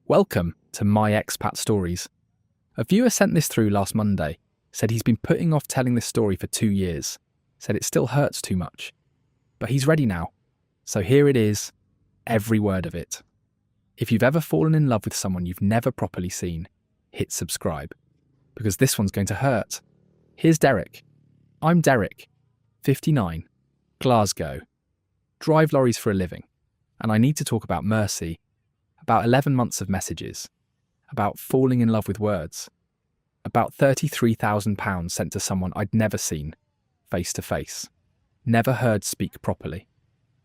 Welcome to My Expat Stories. A viewer sent this through last Monday, said he's been putting off telling this story for 2 years, said it still hurts too much. But he's ready now. So here it is, every word of it. If you've ever fallen in love with someone you've never properly seen, hit subscribe, because this one's going to hurt. Here's Derek. I'm Derek, 59, Glasgow. Drive lorries for a living, and I need to talk about mercy, about 11 months of messages, about falling in love with words, about £33,000 sent to someone I'd never seen, face to face, never heard speak properly,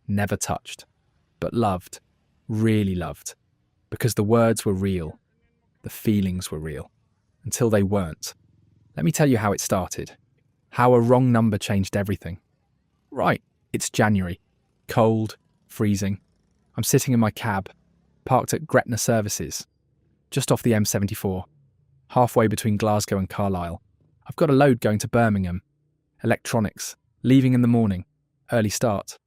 never touched, but loved, really loved, because the words were real, the feelings were real, until they weren't. Let me tell you how it started, how a wrong number changed everything. Right, it's January, cold, freezing. I'm sitting in my cab, parked at Gretna Services, just off the M74, halfway between Glasgow and Carlisle. I've got a load going to Birmingham, electronics, leaving in the morning, early start.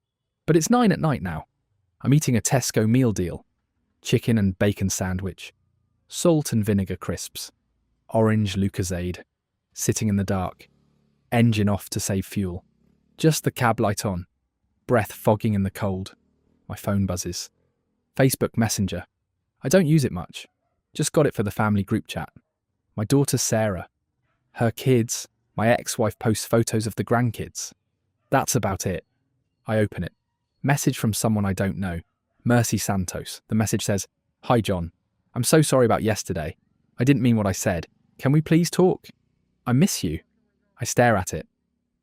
But it's 9 at night now. I'm eating a Tesco meal deal, chicken and bacon sandwich, salt and vinegar crisps, orange Lucozade, sitting in the dark, engine off to save fuel, just the cab light on, breath fogging in the cold. My phone buzzes. Facebook Messenger. I don't use it much. Just got it for the family group chat. My daughter Sarah. Her kids. My ex-wife posts photos of the grandkids. That's about it. I open it. Message from someone I don't know. Mercy Santos. The message says, "Hi John. I'm so sorry about yesterday. I didn't mean what I said. Can we please talk? I miss you." I stare at it.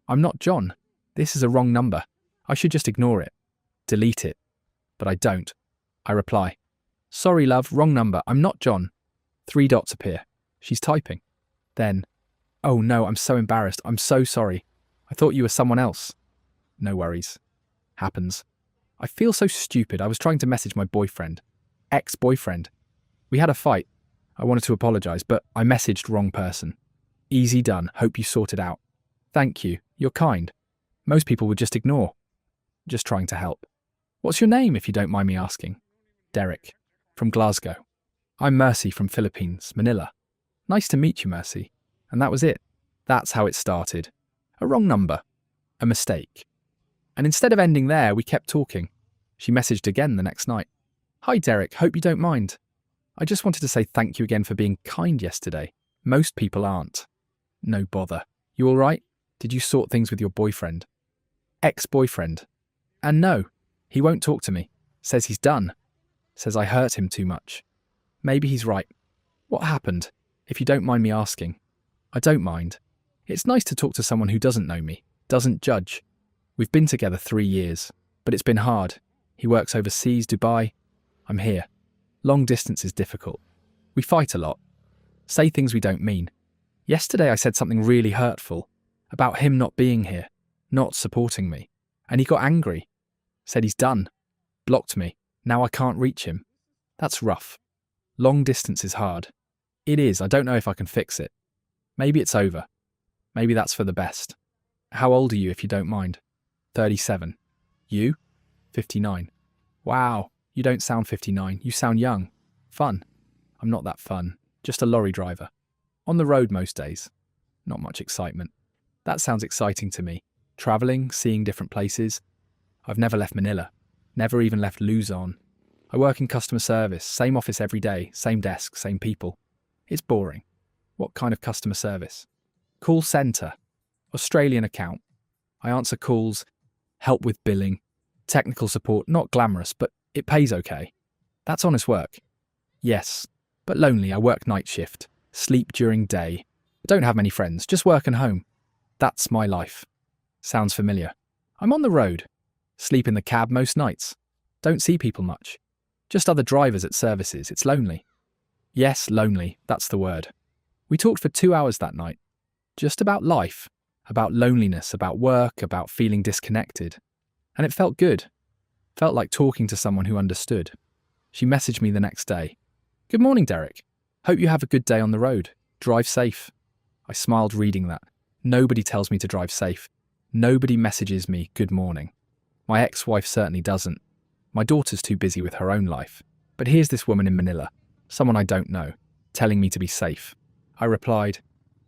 I'm not John. This is a wrong number. I should just ignore it. Delete it. But I don't. I reply, "Sorry love, wrong number, I'm not John." 3 dots appear. She's typing. Then, "Oh no, I'm so embarrassed, I'm so sorry. I thought you were someone else." No worries. Happens. I feel so stupid. I was trying to message my boyfriend. Ex-boyfriend. We had a fight. I wanted to apologise, but I messaged wrong person. Easy done, hope you sort it out. Thank you, you're kind. Most people would just ignore. Just trying to help. What's your name, if you don't mind me asking? Derek, from Glasgow. I'm Mercy from Philippines, Manila. Nice to meet you, Mercy. And that was it. That's how it started. A wrong number. A mistake. And instead of ending there, we kept talking. She messaged again the next night. "Hi Derek, hope you don't mind. I just wanted to say thank you again for being kind yesterday. Most people aren't." No bother. You all right? Did you sort things with your boyfriend? Ex-boyfriend. And no, he won't talk to me. Says he's done. Says I hurt him too much. Maybe he's right. What happened, if you don't mind me asking? I don't mind. It's nice to talk to someone who doesn't know me, doesn't judge. We've been together 3 years, but it's been hard. He works overseas, Dubai. I'm here. Long distance is difficult. We fight a lot. Say things we don't mean. Yesterday I said something really hurtful about him not being here, not supporting me. And he got angry. Said he's done. Blocked me. Now I can't reach him. That's rough. Long distance is hard. It is. I don't know if I can fix it. Maybe it's over. Maybe that's for the best. How old are you, if you don't mind? 37. You? 59. Wow, you don't sound 59. You sound young. Fun. I'm not that fun. Just a lorry driver. On the road most days. Not much excitement. That sounds exciting to me. Travelling, seeing different places. I've never left Manila. Never even left Luzon. I work in customer service, same office every day, same desk, same people. It's boring. What kind of customer service? Call centre. Australian account. I answer calls, help with billing, technical support, not glamorous, but it pays okay. That's honest work. Yes, but lonely. I work night shift, sleep during day. Don't have many friends, just work and home. That's my life. Sounds familiar. I'm on the road. Sleep in the cab most nights. Don't see people much. Just other drivers at services. It's lonely. Yes, lonely. That's the word. We talked for 2 hours that night. Just about life, about loneliness, about work, about feeling disconnected. And it felt good. Felt like talking to someone who understood. She messaged me the next day. "Good morning, Derek. Hope you have a good day on the road. Drive safe." I smiled reading that. Nobody tells me to drive safe. Nobody messages me good morning. My ex-wife certainly doesn't. My daughter's too busy with her own life. But here's this woman in Manila, Someone I don't know, telling me to be safe. I replied,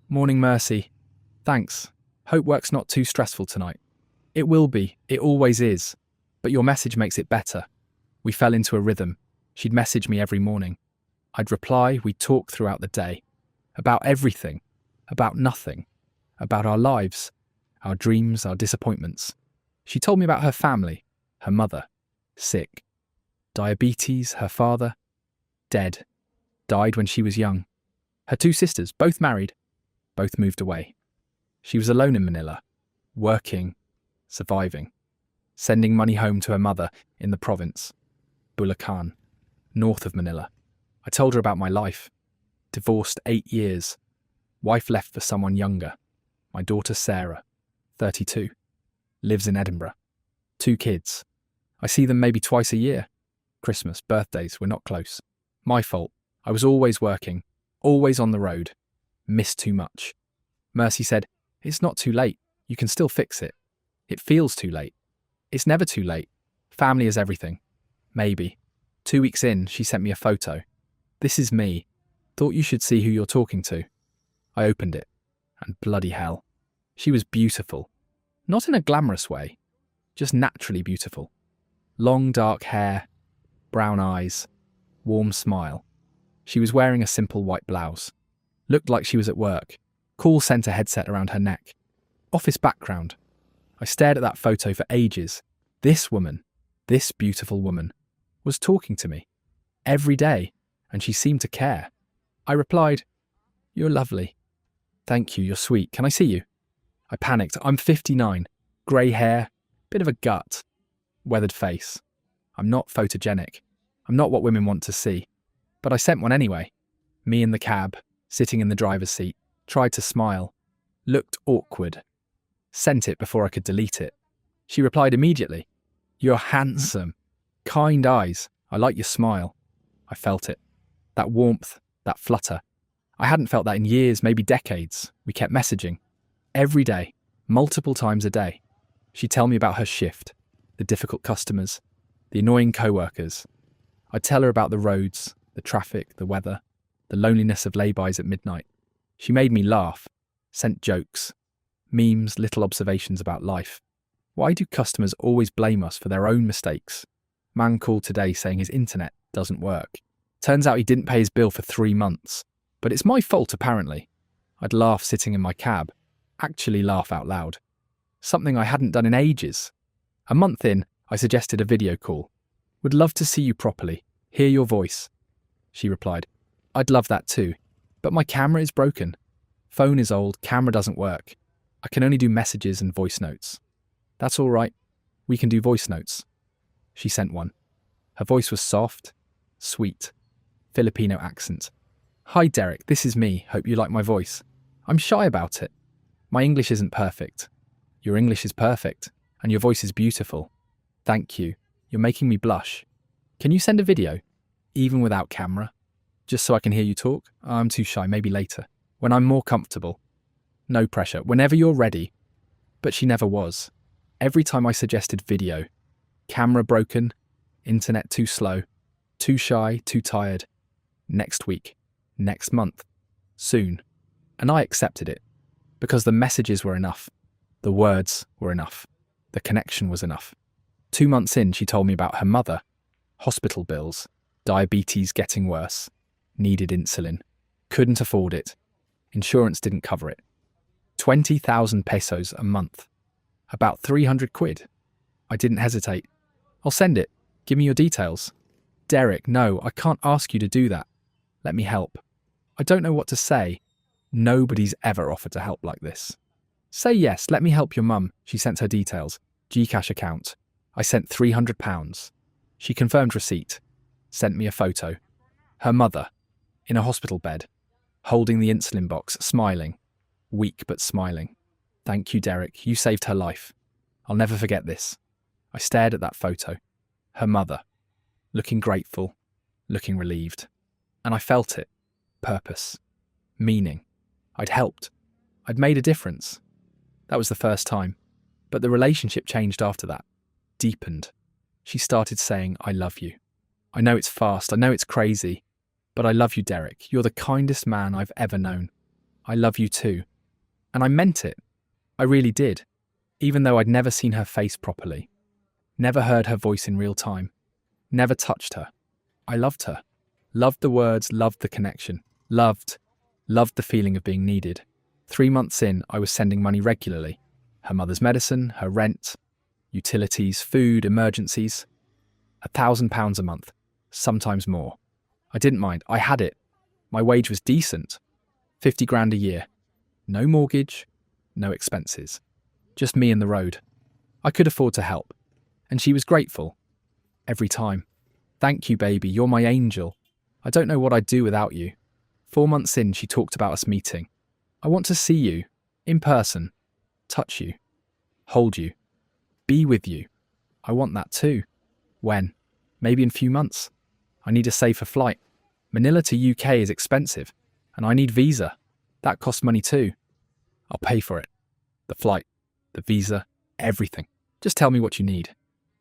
"Morning, Mercy. Thanks. Hope work's not too stressful tonight." "It will be, it always is. But your message makes it better." We fell into a rhythm. She'd message me every morning. I'd reply, we'd talk throughout the day. About everything. About nothing. About our lives. Our dreams, our disappointments. She told me about her family. Her mother. Sick. Diabetes, her father. Dead. Died when she was young. Her 2 sisters, both married. Both moved away. She was alone in Manila. Working. Surviving. Sending money home to her mother in the province. Bulacan. North of Manila. I told her about my life. Divorced 8 years. Wife left for someone younger. My daughter Sarah, 32. Lives in Edinburgh. 2 kids. I see them maybe twice a year. Christmas, birthdays, we're not close. My fault. I was always working. Always on the road. Missed too much. Mercy said, "It's not too late. You can still fix it. It feels too late. It's never too late. Family is everything." Maybe. 2 weeks in, she sent me a photo. "This is me. Thought you should see who you're talking to." I opened it. And bloody hell. She was beautiful. Not in a glamorous way. Just naturally beautiful. Long dark hair. Brown eyes. Warm smile. She was wearing a simple white blouse. Looked like she was at work. Call centre headset around her neck. Office background. I stared at that photo for ages. This woman, this beautiful woman, was talking to me. Every day, and she seemed to care. I replied, "You're lovely." "Thank you, you're sweet. Can I see you?" I panicked. I'm 59. Grey hair. Bit of a gut. Weathered face. I'm not photogenic. I'm not what women want to see. But I sent one anyway. Me in the cab, sitting in the driver's seat. Tried to smile. Looked awkward. Sent it before I could delete it. She replied immediately. "You're handsome. Kind eyes. I like your smile." I felt it. That warmth, that flutter. I hadn't felt that in years, maybe decades. We kept messaging. Every day, multiple times a day. She'd tell me about her shift, the difficult customers, the annoying co-workers. I'd tell her about the roads, the traffic, the weather, the loneliness of lay-bys at midnight. She made me laugh, sent jokes, memes, little observations about life. Why do customers always blame us for their own mistakes? Man called today saying his internet doesn't work. Turns out he didn't pay his bill for 3 months. But it's my fault, apparently. I'd laugh sitting in my cab. Actually laugh out loud. Something I hadn't done in ages. A month in, I suggested a video call. "Would love to see you properly, hear your voice." She replied, "I'd love that too, but my camera is broken. Phone is old, camera doesn't work. I can only do messages and voice notes." "That's all right. We can do voice notes." She sent one. Her voice was soft, sweet, Filipino accent. "Hi Derek, this is me. Hope you like my voice. I'm shy about it. My English isn't perfect. Your English is perfect, and your voice is beautiful. Thank you. You're making me blush. Can you send a video, even without camera, just so I can hear you talk? I'm too shy, maybe later, when I'm more comfortable. No pressure, whenever you're ready." But she never was. Every time I suggested video, camera broken, internet too slow, too shy, too tired. Next week, next month, soon. And I accepted it, because the messages were enough. The words were enough. The connection was enough. 2 months in, she told me about her mother. Hospital bills, diabetes getting worse, needed insulin, couldn't afford it. Insurance didn't cover it. 20,000 pesos a month. About 300 quid. I didn't hesitate. "I'll send it. Give me your details." "Derek, no, I can't ask you to do that. Let me help." I don't know what to say. Nobody's ever offered to help like this. "Say yes, let me help your mum." She sent her details. GCash account. I sent £300. She confirmed receipt. Sent me a photo. Her mother, in a hospital bed, holding the insulin box, smiling. Weak but smiling. "Thank you, Derek. You saved her life. I'll never forget this." I stared at that photo. Her mother, looking grateful, looking relieved. And I felt it. Purpose. Meaning. I'd helped. I'd made a difference. That was the first time. But the relationship changed after that. Deepened. She started saying, "I love you. I know it's fast. I know it's crazy. But I love you, Derek. You're the kindest man I've ever known. I love you too. And I meant it. I really did. Even though I'd never seen her face properly. Never heard her voice in real time. Never touched her. I loved her. Loved the words, loved the connection. Loved the feeling of being needed. 3 months in, I was sending money regularly. Her mother's medicine, her rent, utilities, food, emergencies. £1,000 a month, sometimes more. I didn't mind. I had it. My wage was decent. 50 grand a year. No mortgage, no expenses. Just me and the road. I could afford to help. And she was grateful. Every time. Thank you, baby. You're my angel. I don't know what I'd do without you. 4 months in, she talked about us meeting. I want to see you. In person. Touch you. Hold you. Be with you. I want that too. When? Maybe in a few months. I need a safer flight. Manila to UK is expensive. And I need visa. That costs money too. I'll pay for it. The flight. The visa. Everything. Just tell me what you need.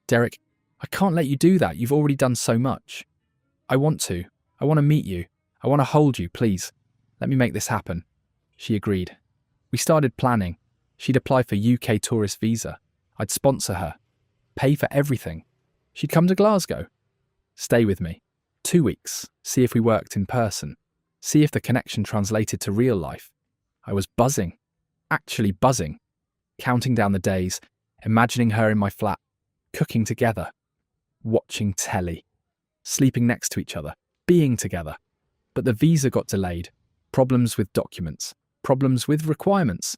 Derek, I can't let you do that. You've already done so much. I want to. I want to meet you. I want to hold you, please. Let me make this happen. She agreed. We started planning. She'd apply for UK tourist visa. I'd sponsor her. Pay for everything. She'd come to Glasgow. Stay with me. 2 weeks. See if we worked in person. See if the connection translated to real life. I was buzzing. Actually buzzing. Counting down the days. Imagining her in my flat. Cooking together. Watching telly. Sleeping next to each other. Being together. But the visa got delayed. Problems with documents. Problems with requirements.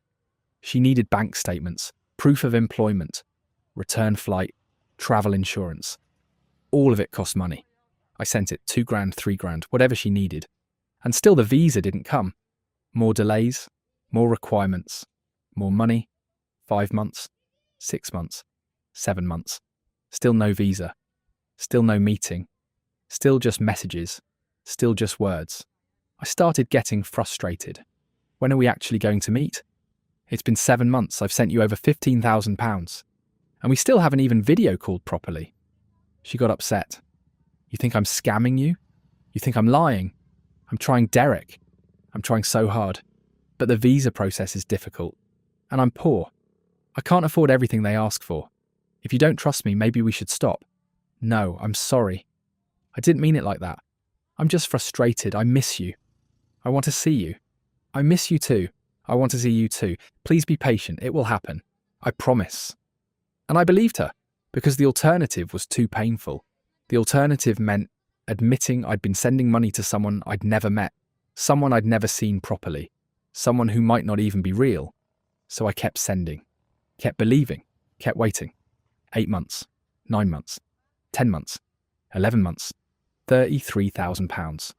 She needed bank statements. Proof of employment. Return flight. Travel insurance. All of it cost money. I sent it 2 grand, 3 grand, whatever she needed. And still the visa didn't come. More delays. More requirements. More money. 5 months. 6 months. 7 months. Still no visa. Still no meeting. Still just messages. Still just words. I started getting frustrated. When are we actually going to meet? It's been 7 months. I've sent you over £15,000. And we still haven't even video called properly. She got upset. You think I'm scamming you? You think I'm lying? I'm trying, Derek. I'm trying so hard. But the visa process is difficult. And I'm poor. I can't afford everything they ask for. If you don't trust me, maybe we should stop. No, I'm sorry. I didn't mean it like that. I'm just frustrated. I miss you. I want to see you. I miss you too. I want to see you too. Please be patient. It will happen. I promise. And I believed her, because the alternative was too painful. The alternative meant admitting I'd been sending money to someone I'd never met, someone I'd never seen properly, someone who might not even be real. So I kept sending, kept believing, kept waiting. 8 months, 9 months, 10 months, 11 months, £33,000.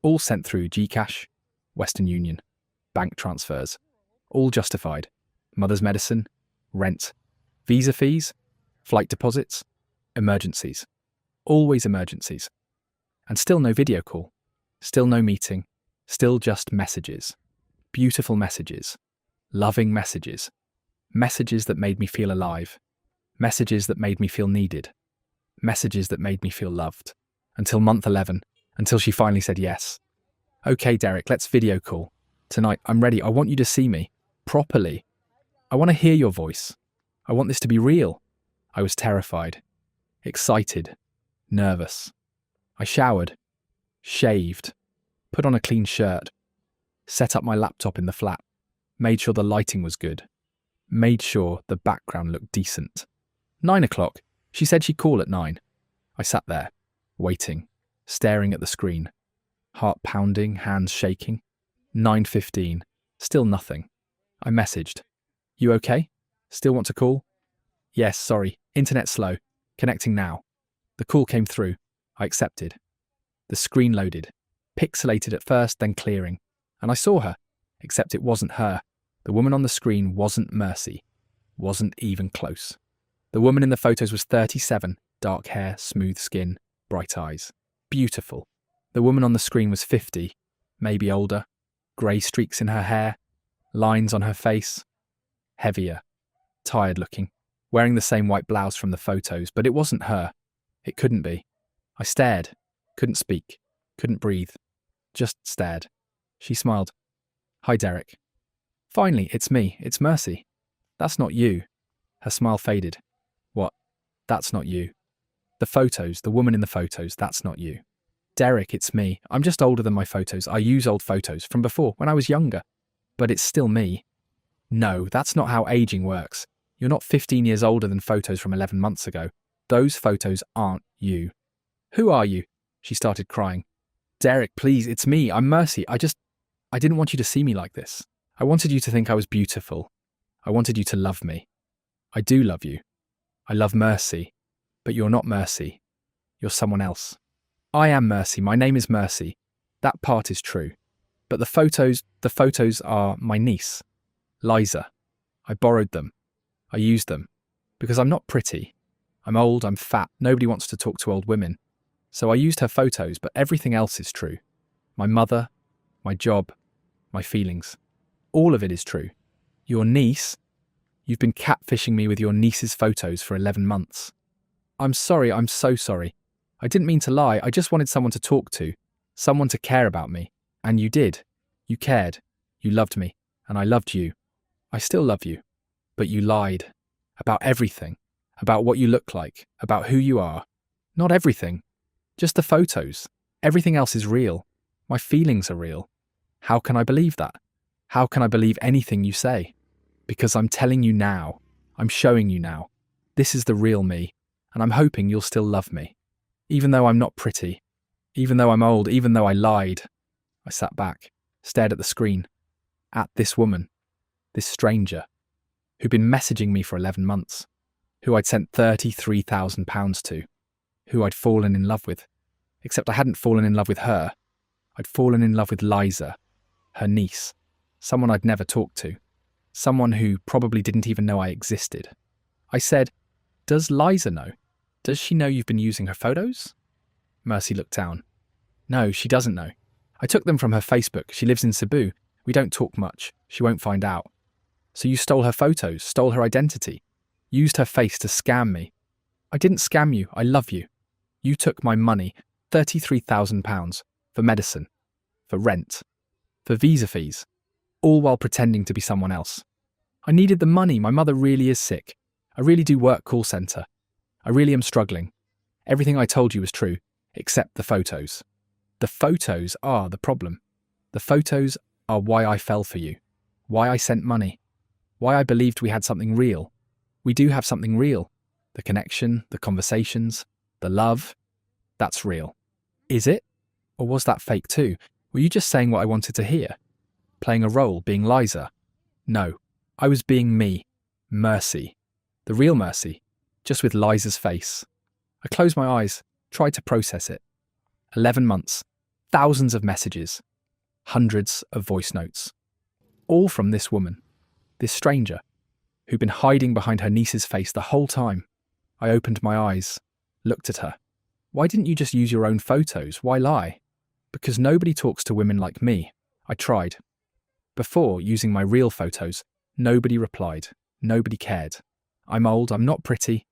All sent through GCash, Western Union, bank transfers. All justified. Mother's medicine, rent, visa fees, flight deposits, emergencies. Always emergencies. And still no video call. Still no meeting. Still just messages. Beautiful messages. Loving messages. Messages that made me feel alive. Messages that made me feel needed. Messages that made me feel loved. Until month 11. Until she finally said yes. Okay, Derek, let's video call. Tonight, I'm ready. I want you to see me. Properly. I want to hear your voice. I want this to be real. I was terrified. Excited. Nervous. I showered. Shaved. Put on a clean shirt. Set up my laptop in the flat. Made sure the lighting was good. Made sure the background looked decent. 9 o'clock. She said she'd call at 9. I sat there, waiting, staring at the screen. Heart pounding, hands shaking. 9:15. Still nothing. I messaged. You okay? Still want to call? Yes, sorry. Internet slow. Connecting now. The call came through. I accepted. The screen loaded. Pixelated at first, then clearing. And I saw her. Except it wasn't her. The woman on the screen wasn't Mercy. Wasn't even close. The woman in the photos was 37. Dark hair, smooth skin, bright eyes. Beautiful. The woman on the screen was 50. Maybe older. Grey streaks in her hair. Lines on her face. Heavier. Tired looking. Wearing the same white blouse from the photos, but it wasn't her. It couldn't be. I stared. Couldn't speak. Couldn't breathe. just stared. She smiled. Hi, Derek. Finally, it's me. It's Mercy. That's not you. Her smile faded. What? That's not you. The photos, the woman in the photos, that's not you. Derek, it's me. I'm just older than my photos. I use old photos from before, when I was younger. But it's still me. No, that's not how aging works. You're not 15 years older than photos from 11 months ago. Those photos aren't you. Who are you? She started crying. Derek, please, it's me. I'm Mercy. I didn't want you to see me like this. I wanted you to think I was beautiful. I wanted you to love me. I do love you. I love Mercy. But you're not Mercy. You're someone else. I am Mercy. My name is Mercy. That part is true. But the photos are my niece, Liza. I borrowed them. I used them. Because I'm not pretty. I'm old, I'm fat. Nobody wants to talk to old women. So I used her photos, but everything else is true. My mother, my job, my feelings. All of it is true. Your niece? You've been catfishing me with your niece's photos for 11 months. I'm sorry, I'm so sorry. I didn't mean to lie. I just wanted someone to talk to, someone to care about me. And you did. You cared. You loved me. And I loved you. I still love you. But you lied. About everything. About what you look like. About who you are. Not everything. Just the photos. Everything else is real. My feelings are real. How can I believe that? How can I believe anything you say? Because I'm telling you now. I'm showing you now. This is the real me. And I'm hoping you'll still love me. Even though I'm not pretty. Even though I'm old. Even though I lied. I sat back, stared at the screen. At this woman. This stranger. Who'd been messaging me for 11 months. Who I'd sent £33,000 to. Who I'd fallen in love with. Except I hadn't fallen in love with her. I'd fallen in love with Liza. Her niece. Someone I'd never talked to. Someone who probably didn't even know I existed. I said, "Does Liza know? Does she know you've been using her photos?" Mercy looked down. No, she doesn't know. I took them from her Facebook. She lives in Cebu. We don't talk much. She won't find out. So you stole her photos, stole her identity, used her face to scam me. I didn't scam you. I love you. You took my money, £33,000, for medicine, for rent, for visa fees, all while pretending to be someone else. I needed the money. My mother really is sick. I really do work call centre. I really am struggling. Everything I told you was true, except the photos. The photos are the problem. The photos are why I fell for you, why I sent money, why I believed we had something real. We do have something real. The connection, the conversations, the love, that's real. Is it? Or was that fake too? Were you just saying what I wanted to hear? Playing a role, being Liza? No, I was being me, Mercy. The real Mercy, just with Liza's face. I closed my eyes, tried to process it. 11 months, thousands of messages, hundreds of voice notes. All from this woman, this stranger, who'd been hiding behind her niece's face the whole time. I opened my eyes, looked at her. Why didn't you just use your own photos? Why lie? Because nobody talks to women like me. I tried. Before, using my real photos, nobody replied. Nobody cared. I'm old, I'm not pretty.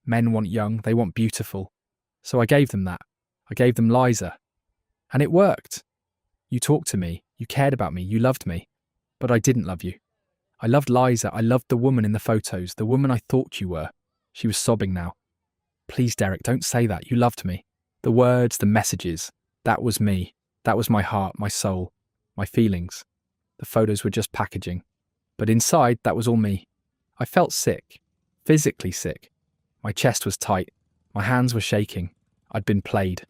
Men want young, they want beautiful. So I gave them that. I gave them Liza. And it worked. You talked to me, you cared about me, you loved me. But I didn't love you. I loved Liza, I loved the woman in the photos, the woman I thought you were. She was sobbing now. Please, Derek, don't say that, you loved me. The words, the messages, that was me. That was my heart, my soul, my feelings. The photos were just packaging. But inside, that was all me. I felt sick, physically sick. My chest was tight, my hands were shaking. I'd been played.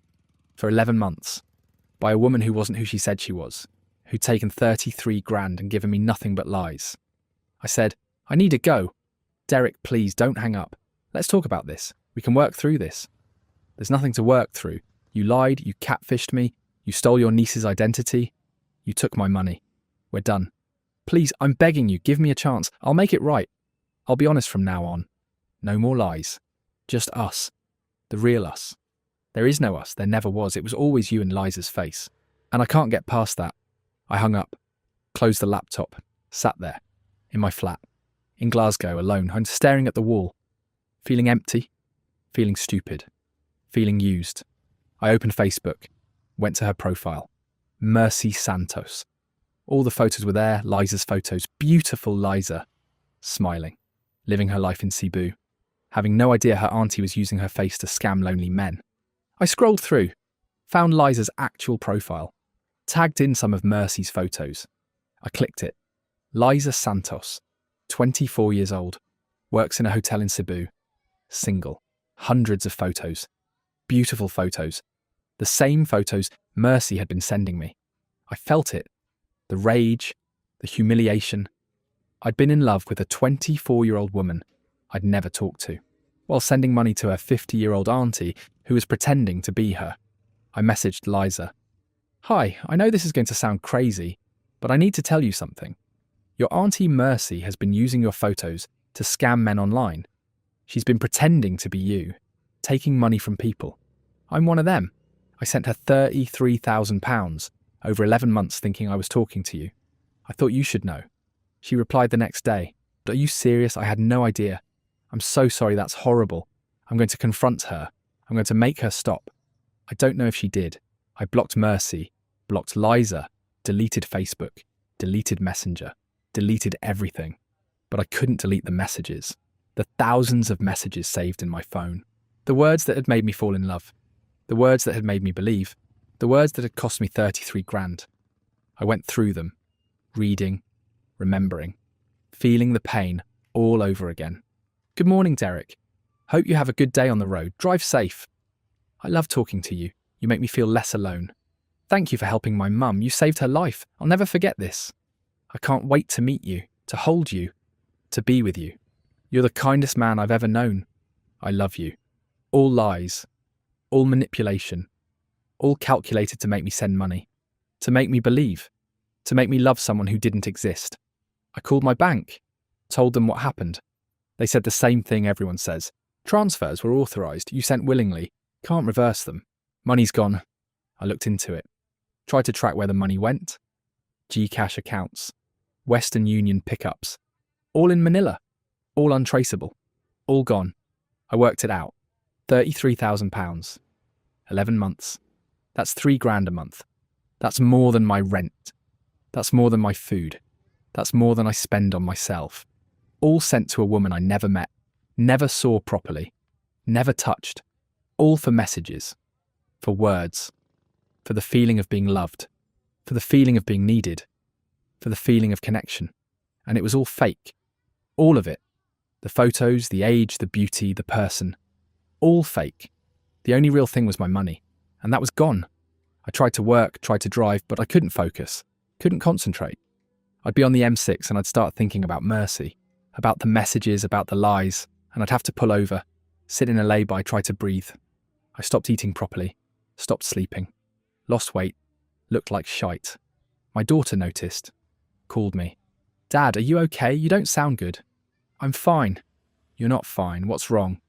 For 11 months. By a woman who wasn't who she said she was. Who'd taken 33 grand and given me nothing but lies. I said, I need to go. Derek, please don't hang up. Let's talk about this. We can work through this. There's nothing to work through. You lied, you catfished me, you stole your niece's identity, you took my money. We're done. Please, I'm begging you, give me a chance. I'll make it right. I'll be honest from now on. No more lies. Just us. The real us. There is no us, there never was. It was always you and Liza's face. And I can't get past that. I hung up, closed the laptop, sat there, in my flat, in Glasgow, alone. I'm staring at the wall, feeling empty, feeling stupid, feeling used. I opened Facebook, went to her profile. Mercy Santos. All the photos were there, Liza's photos. Beautiful Liza. Smiling. Living her life in Cebu. Having no idea her auntie was using her face to scam lonely men. I scrolled through. Found Liza's actual profile. Tagged in some of Mercy's photos. I clicked it. Liza Santos. 24 years old. Works in a hotel in Cebu. Single. Hundreds of photos. Beautiful photos. The same photos Mercy had been sending me. I felt it. The rage. The humiliation. I'd been in love with a 24-year-old woman I'd never talked to, while sending money to her 50-year-old auntie who was pretending to be her. I messaged Liza. Hi, I know this is going to sound crazy, but I need to tell you something. Your auntie Mercy has been using your photos to scam men online. She's been pretending to be you, taking money from people. I'm one of them. I sent her £33,000 over 11 months thinking I was talking to you. I thought you should know. She replied the next day, "But are you serious? I had no idea. I'm so sorry, that's horrible. I'm going to confront her. I'm going to make her stop." I don't know if she did. I blocked Mercy, blocked Liza, deleted Facebook, deleted Messenger, deleted everything. But I couldn't delete the messages. The thousands of messages saved in my phone. The words that had made me fall in love. The words that had made me believe. The words that had cost me 33 grand. I went through them, reading, remembering, feeling the pain all over again. Good morning, Derek. Hope you have a good day on the road. Drive safe. I love talking to you. You make me feel less alone. Thank you for helping my mum. You saved her life. I'll never forget this. I can't wait to meet you, to hold you, to be with you. You're the kindest man I've ever known. I love you. All lies. All manipulation. All calculated to make me send money. To make me believe. To make me love someone who didn't exist. I called my bank. Told them what happened. They said the same thing everyone says. Transfers were authorised. You sent willingly. Can't reverse them. Money's gone. I looked into it. Tried to track where the money went. GCash accounts. Western Union pickups. All in Manila. All untraceable. All gone. I worked it out. £33,000. 11 months. That's 3 grand a month. That's more than my rent. That's more than my food. That's more than I spend on myself. All sent to a woman I never met, never saw properly, never touched. All for messages, for words, for the feeling of being loved, for the feeling of being needed, for the feeling of connection. And it was all fake. All of it. The photos, the age, the beauty, the person. All fake. The only real thing was my money. And that was gone. I tried to work, tried to drive, but I couldn't focus, couldn't concentrate. I'd be on the M6 and I'd start thinking about Mercy, about the messages, about the lies, and I'd have to pull over, sit in a lay-by, try to breathe. I stopped eating properly, stopped sleeping, lost weight, looked like shite. My daughter noticed, called me. Dad, are you okay? You don't sound good. I'm fine. You're not fine. What's wrong?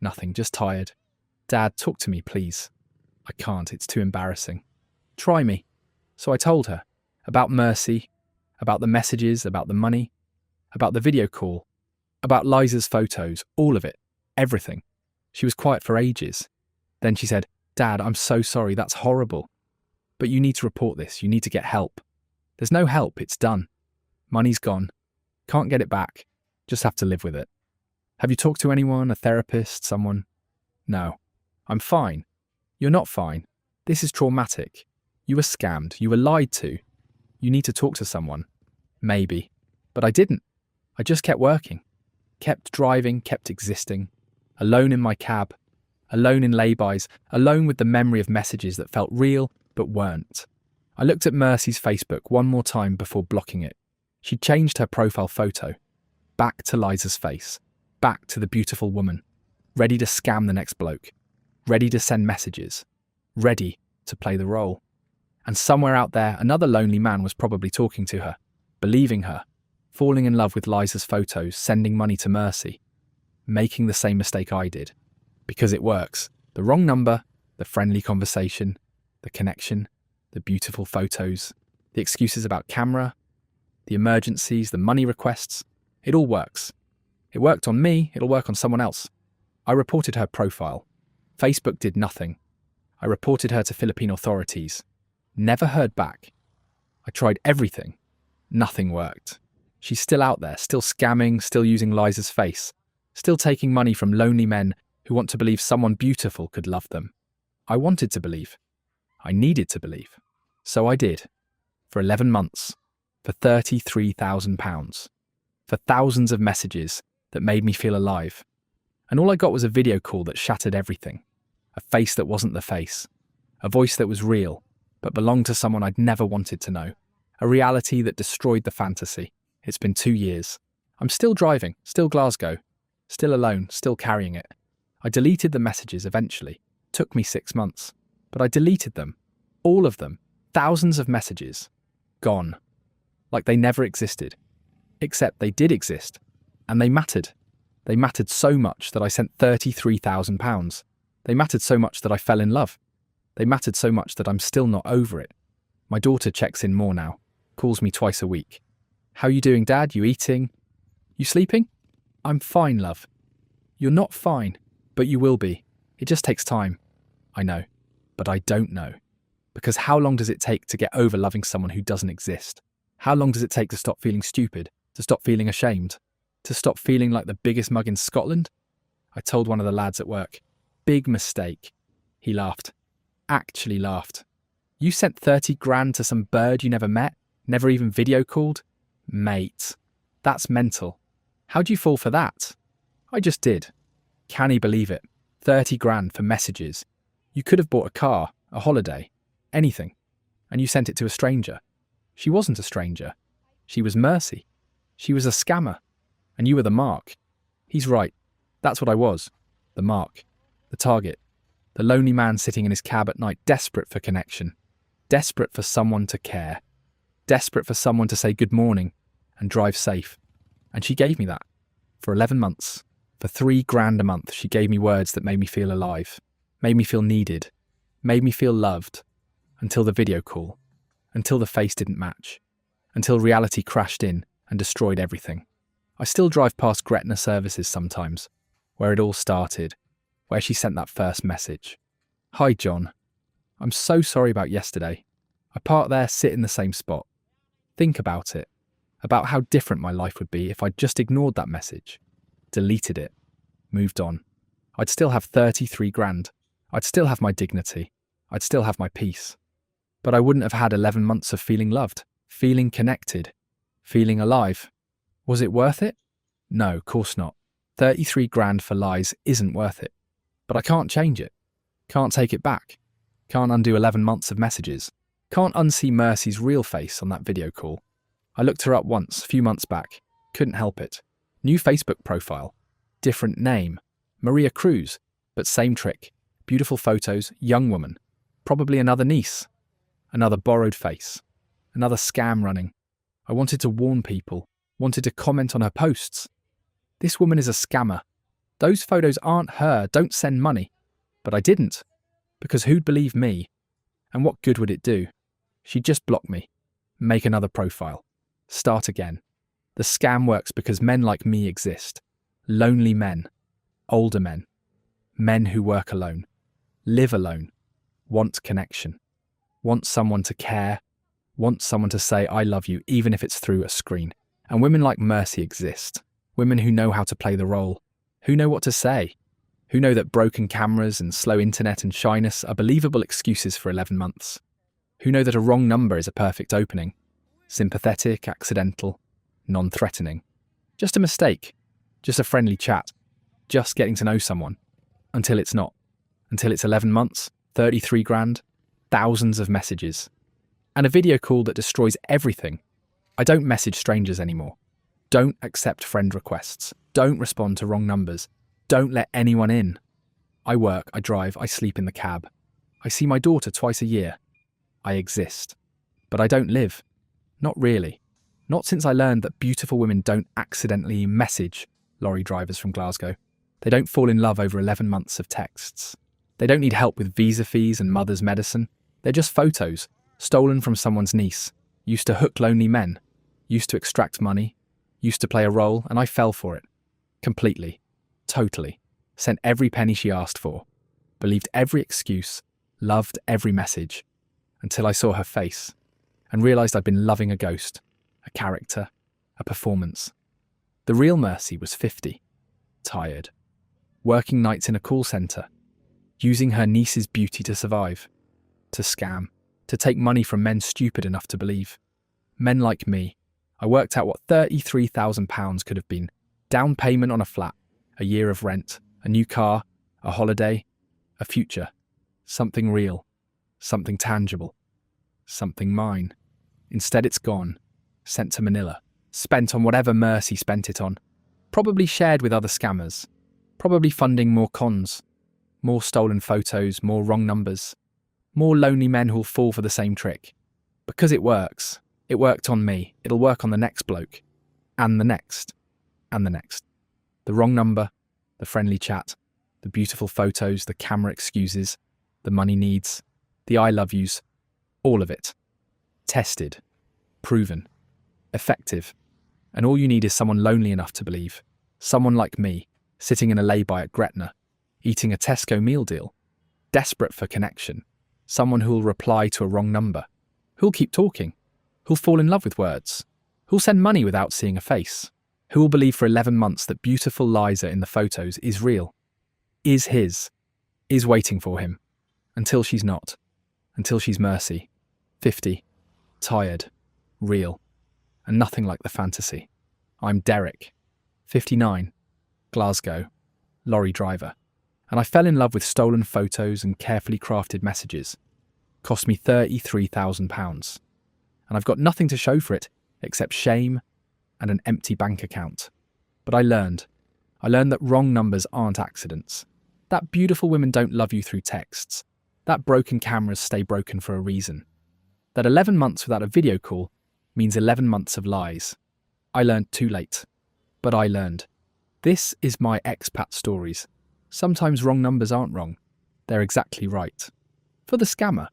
Nothing, just tired. Dad, talk to me, please. I can't, it's too embarrassing. Try me. So I told her about Mercy, about the messages, about the money, about the video call, about Liza's photos, all of it, everything. She was quiet for ages. Then she said, Dad, I'm so sorry, that's horrible. But you need to report this, you need to get help. There's no help, it's done. Money's gone. Can't get it back. Just have to live with it. Have you talked to anyone, a therapist, someone? No. I'm fine. You're not fine. This is traumatic. You were scammed. You were lied to. You need to talk to someone. Maybe. But I didn't. I just kept working. Kept driving, kept existing. Alone in my cab. Alone in laybys. Alone with the memory of messages that felt real but weren't. I looked at Mercy's Facebook one more time before blocking it. She'd changed her profile photo. Back to Liza's face. Back to the beautiful woman. Ready to scam the next bloke. Ready to send messages. Ready to play the role. And somewhere out there, another lonely man was probably talking to her, believing her, falling in love with Liza's photos, sending money to Mercy, making the same mistake I did. Because it works. The wrong number, the friendly conversation, the connection, the beautiful photos, the excuses about camera, the emergencies, the money requests. It all works. It worked on me, it'll work on someone else. I reported her profile. Facebook did nothing. I reported her to Philippine authorities. Never heard back. I tried everything. Nothing worked. She's still out there, still scamming, still using Liza's face, still taking money from lonely men who want to believe someone beautiful could love them. I wanted to believe. I needed to believe. So I did. For 11 months. For £33,000. For thousands of messages that made me feel alive. And all I got was a video call that shattered everything. A face that wasn't the face. A voice that was real, but belonged to someone I'd never wanted to know. A reality that destroyed the fantasy. It's been 2 years. I'm still driving, still Glasgow. Still alone, still carrying it. I deleted the messages eventually. Took me 6 months. But I deleted them. All of them. Thousands of messages. Gone. Like they never existed. Except they did exist. And they mattered. They mattered so much that I sent £33,000. They mattered so much that I fell in love. They mattered so much that I'm still not over it. My daughter checks in more now. Calls me twice a week. How you doing, Dad? You eating? You sleeping? I'm fine, love. You're not fine, but you will be. It just takes time. I know, but I don't know. Because how long does it take to get over loving someone who doesn't exist? How long does it take to stop feeling stupid? To stop feeling ashamed? To stop feeling like the biggest mug in Scotland? I told one of the lads at work. Big mistake. He laughed. Actually laughed. You sent 30 grand to some bird you never met? Never even video called? Mate, that's mental. How'd you fall for that? I just did. Can he believe it? 30 grand for messages. You could have bought a car, a holiday, anything. And you sent it to a stranger. She wasn't a stranger. She was Mercy. She was a scammer. And you were the mark. He's right. That's what I was. The mark. The target. The lonely man sitting in his cab at night, desperate for connection. Desperate for someone to care. Desperate for someone to say good morning and drive safe. And she gave me that. For 11 months. For 3 grand a month, she gave me words that made me feel alive. Made me feel needed. Made me feel loved. Until the video call. Until the face didn't match. Until reality crashed in and destroyed everything. I still drive past Gretna services sometimes, where it all started, where she sent that first message. Hi, John. I'm so sorry about yesterday. I park there, sit in the same spot. Think about it. About how different my life would be if I'd just ignored that message. Deleted it. Moved on. I'd still have 33 grand. I'd still have my dignity. I'd still have my peace. But I wouldn't have had 11 months of feeling loved, feeling connected, feeling alive. Was it worth it? No, of course not. 33 grand for lies isn't worth it. But I can't change it. Can't take it back. Can't undo 11 months of messages. Can't unsee Mercy's real face on that video call. I looked her up once, a few months back. Couldn't help it. New Facebook profile. Different name. Maria Cruz. But same trick. Beautiful photos, young woman. Probably another niece. Another borrowed face. Another scam running. I wanted to warn people. Wanted to comment on her posts. This woman is a scammer. Those photos aren't her. Don't send money. But I didn't. Because who'd believe me? And what good would it do? She'd just block me. Make another profile. Start again. The scam works because men like me exist. Lonely men. Older men. Men who work alone. Live alone. Want connection. Want someone to care. Want someone to say I love you even if it's through a screen. And women like Mercy exist. Women who know how to play the role. Who know what to say. Who know that broken cameras and slow internet and shyness are believable excuses for 11 months. Who know that a wrong number is a perfect opening. Sympathetic, accidental, non-threatening. Just a mistake. Just a friendly chat. Just getting to know someone. Until it's not. Until it's 11 months, 33 grand, thousands of messages. And a video call that destroys everything. I don't message strangers anymore. Don't accept friend requests. Don't respond to wrong numbers. Don't let anyone in. I work, I drive, I sleep in the cab. I see my daughter twice a year. I exist. But I don't live. Not really. Not since I learned that beautiful women don't accidentally message lorry drivers from Glasgow. They don't fall in love over 11 months of texts. They don't need help with visa fees and mother's medicine. They're just photos, stolen from someone's niece, used to hook lonely men, used to extract money, used to play a role, and I fell for it. Completely. Totally. Sent every penny she asked for. Believed every excuse. Loved every message. until I saw her face and realised I'd been loving a ghost, a character, a performance. The real Mercy was 50, tired, working nights in a call centre, using her niece's beauty to survive, to scam, to take money from men stupid enough to believe. Men like me. I worked out what £33,000 could have been. Down payment on a flat, a year of rent, a new car, a holiday, a future. Something real, something tangible, something mine. Instead it's gone, sent to Manila, spent on whatever Mercy spent it on, probably shared with other scammers, probably funding more cons, more stolen photos, more wrong numbers, more lonely men who'll fall for the same trick. Because it works. It worked on me. It'll work on the next bloke. And the next. And the next. The wrong number, the friendly chat, the beautiful photos, the camera excuses, the money needs, the I love yous, all of it. Tested. Proven. Effective. And all you need is someone lonely enough to believe. Someone like me, sitting in a lay-by at Gretna, eating a Tesco meal deal, desperate for connection. Someone who'll reply to a wrong number, who'll keep talking, who'll fall in love with words, who'll send money without seeing a face, who will believe for 11 months that beautiful Liza in the photos is real, is his, is waiting for him, until she's not, until she's Mercy, 50, tired, real, and nothing like the fantasy. I'm Derek, 59, Glasgow, lorry driver, and I fell in love with stolen photos and carefully crafted messages. Cost me £33,000. And I've got nothing to show for it except shame and an empty bank account. But I learned that wrong numbers aren't accidents. That beautiful women don't love you through texts. That broken cameras stay broken for a reason. That 11 months without a video call means 11 months of lies. I learned too late. But I learned. This is my expat stories. Sometimes wrong numbers aren't wrong. They're exactly right. For the scammer,